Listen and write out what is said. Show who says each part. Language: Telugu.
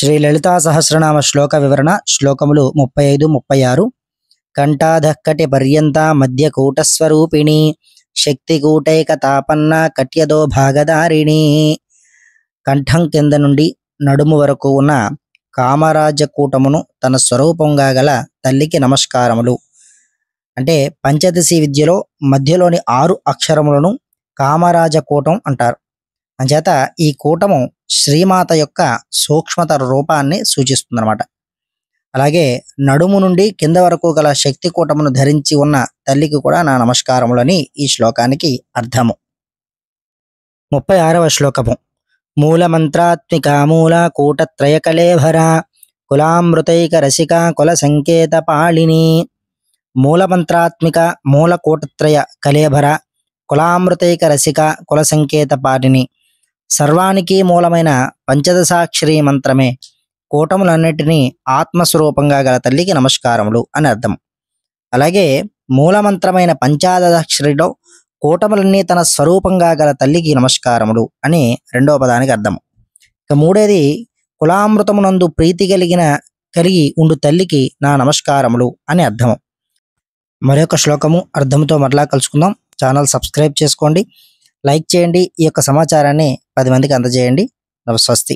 Speaker 1: శ్రీ లలితా సహస్రనామ శ్లోక వివరణ శ్లోకములు 35, 36. కంఠాధక్కటి పర్యంత మధ్య కూటస్వరూపిణి శక్తికూటైక తాపన్న కట్యదో భాగధారిణి. కంఠం కింద నుండి నడుము వరకు ఉన్న కామరాజకూటమును తన స్వరూపంగా గల తల్లికి నమస్కారములు. అంటే పంచదశి విద్యలో మధ్యలోని 6 అక్షరములను కామరాజకూటం అంటారు. అంచేత ఈ కూటము శ్రీమాత యొక్క సూక్ష్మతర రూపాన్ని సూచిస్తుందన్నమాట. అలాగే నడుము నుండి కింద వరకు గల శక్తి కూటమును ధరించి ఉన్న తల్లికి కూడా నా నమస్కారములని ఈ శ్లోకానికి అర్థము. 36వ శ్లోకము. మూలమంత్రాత్మిక మూల కూటత్రయ కళేభర కులామృతైక రసిక కుల సంకేత పాళిని. మూలమంత్రాత్మిక మూల కూటత్రయ కళేభర కులామృతైక రసిక కుల సంకేత పాళిని. సర్వానికి మూలమైన పంచదశాక్షరి మంత్రమే కూటములన్నిటినీ ఆత్మస్వరూపంగా గల తల్లికి నమస్కారములు అని అర్థం. అలాగే మూలమంత్రమైన పంచాదశాక్షరిలో కూటములన్నీ తన స్వరూపంగా గల తల్లికి నమస్కారములు అని 2వ పదానికి అర్థం. ఇక 3వది కులామృతమునందు ప్రీతి కలిగి ఉండు తల్లికి నా నమస్కారములు అని అర్థము. మరొక శ్లోకము అర్థంతో మరలా కలుసుకుందాం. ఛానల్ సబ్స్క్రైబ్ చేసుకోండి, లైక్ చేయండి, ఈ యొక్క సమాచారాన్ని 10 మందికి అందజేయండి. స్వస్తి.